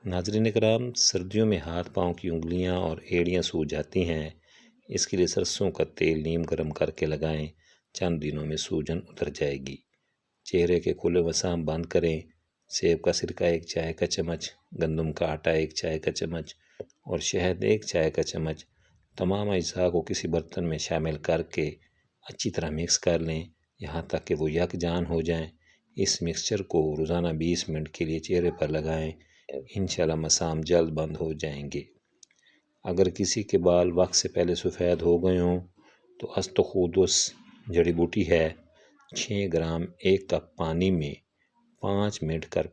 ناظرین کرام، سردیوں میں ہاتھ پاؤں کی انگلیاں اور ایڑیاں سوج جاتی ہیں۔ اس کے لیے سرسوں کا تیل نیم گرم کر کے لگائیں، چند دنوں میں سوجن اتر جائے گی۔ چہرے کے کھلے مسام بند کریں۔ سیب کا سرکہ 1 چائے کا چمچ، گندم کا آٹا 1 چائے کا چمچ اور شہد 1 چائے کا چمچ، تمام اجزاء کو کسی برتن میں شامل کر کے اچھی طرح مکس کر لیں یہاں تک کہ وہ یکجان ہو جائیں۔ اس مکسچر کو روزانہ 20 منٹ کے لیے چہرے پر لگائیں، انشاءاللہ مسام جلد بند ہو جائیں گے۔ اگر کسی کے بال وقت سے پہلے سفید ہو گئے ہوں تو استخودس جڑی بوٹی ہے، 6 گرام 1 کپ پانی میں 5 منٹ کر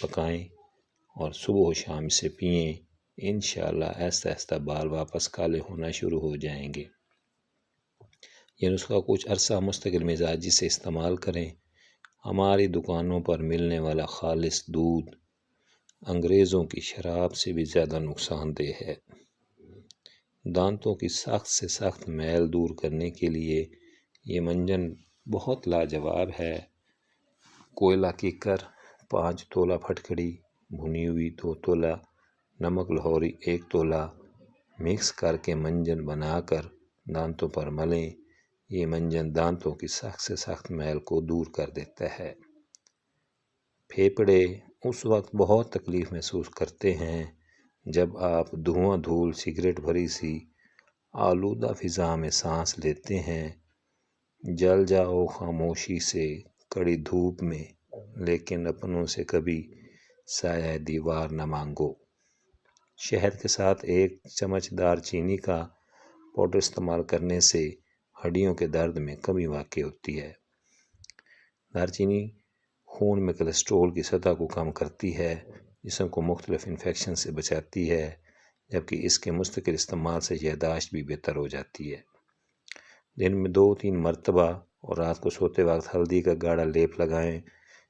پکائیں اور صبح و شام اسے پئیں۔ انشاءاللہ آہستہ آہستہ بال واپس کالے ہونا شروع ہو جائیں گے۔ یہ نسخہ کچھ عرصہ مستقل مزاجی سے استعمال کریں۔ ہماری دکانوں پر ملنے والا خالص دودھ انگریزوں کی شراب سے بھی زیادہ نقصان دہ ہے۔ دانتوں کی سخت سے سخت میل دور کرنے کے لیے یہ منجن بہت لاجواب ہے۔ کوئلہ کیکر 5 تولہ، پھٹکڑی بھنی ہوئی 2 تولہ، نمک لاہوری 1 تولہ مکس کر کے منجن بنا کر دانتوں پر ملیں۔ یہ منجن دانتوں کی سخت سے سخت میل کو دور کر دیتا ہے۔ پھیپھڑے اس وقت بہت تکلیف محسوس کرتے ہیں جب آپ دھواں دھول سگریٹ بھری سی آلودہ فضا میں سانس لیتے ہیں۔ جل جاؤ خاموشی سے کڑی دھوپ میں، لیکن اپنوں سے کبھی سایہ دیوار نہ مانگو۔ شہد کے ساتھ 1 چمچ دار چینی کا پاؤڈر استعمال کرنے سے ہڈیوں کے درد میں کمی واقع ہوتی ہے۔ دار چینی خون میں کولیسٹرول کی سطح کو کم کرتی ہے، جسم کو مختلف انفیکشن سے بچاتی ہے، جبکہ اس کے مستقل استعمال سے یادداشت بھی بہتر ہو جاتی ہے۔ دن میں 2-3 مرتبہ اور رات کو سوتے وقت ہلدی کا گاڑھا لیپ لگائیں۔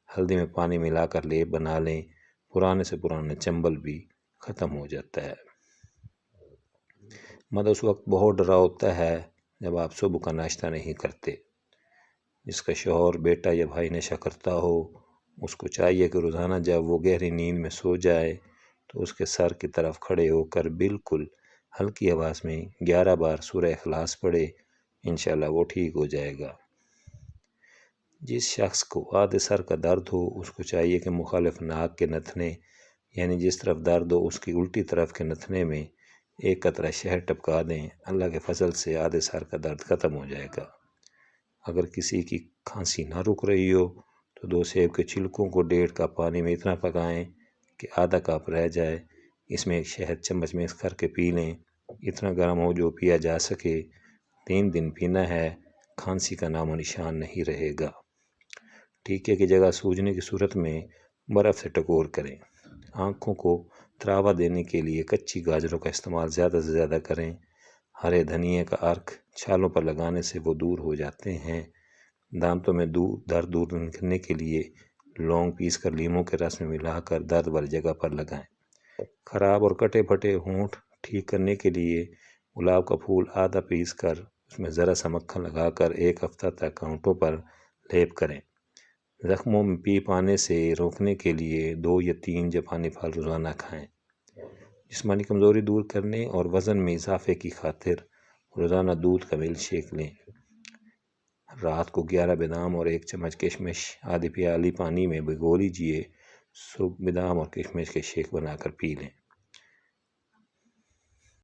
ہلدی میں پانی ملا کر لیپ بنا لیں، پرانے سے پرانا چنبل بھی ختم ہو جاتا ہے۔ مدد اس وقت بہت ڈرا ہوتا ہے جب آپ صبح کا ناشتہ نہیں کرتے۔ جس کا شوہر، بیٹا یا بھائی نشہ کرتا ہو، اس کو چاہیے کہ روزانہ جب وہ گہری نیند میں سو جائے تو اس کے سر کی طرف کھڑے ہو کر بالکل ہلکی آواز میں 11 بار سورہ اخلاص پڑھے، انشاءاللہ وہ ٹھیک ہو جائے گا۔ جس شخص کو آدھے سر کا درد ہو، اس کو چاہیے کہ مخالف ناک کے نتھنے، یعنی جس طرف درد ہو اس کی الٹی طرف کے نتھنے میں 1 قطرہ شہد ٹپکا دیں۔ اللہ کے فضل سے آدھے سر کا درد ختم ہو جائے گا۔ اگر کسی کی کھانسی نہ رک رہی ہو تو 2 سیب کے چھلکوں کو 1.5 کپ پانی میں اتنا پکائیں کہ آدھا کپ رہ جائے، اس میں 1 شہد چمچ مکس کر کے پی لیں۔ اتنا گرم ہو جو پیا جا سکے۔ 3 دن پینا ہے، کھانسی کا نام و نشان نہیں رہے گا۔ ٹیکے کی جگہ سوجنے کی صورت میں برف سے ٹکور کریں۔ آنکھوں کو تراوا دینے کے لیے کچی گاجروں کا استعمال زیادہ سے زیادہ کریں۔ ہرے دھنیے کا عرق چھالوں پر لگانے سے وہ دور ہو جاتے ہیں۔ دانتوں میں درد دور کرنے کے لیے لونگ پیس کر لیموں کے رس میں ملا کر درد والی جگہ پر لگائیں۔ خراب اور کٹے پھٹے ہونٹ ٹھیک کرنے کے لیے گلاب کا پھول آدھا پیس کر اس میں ذرا سا مکھن لگا کر 1 ہفتہ تک ہونٹوں پر لیپ کریں۔ زخموں میں پیپ آنے سے روکنے کے لیے 2 یا 3 جاپانی پھل روزانہ کھائیں۔ جسمانی کمزوری دور کرنے اور وزن میں اضافے کی خاطر روزانہ دودھ کا ملک شیک لیں۔ رات کو 11 بادام اور 1 چمچ کشمش آدھی پیالی پانی میں بھگو لیجئے۔ صبح بادام اور کشمش کے شیک بنا کر پی لیں۔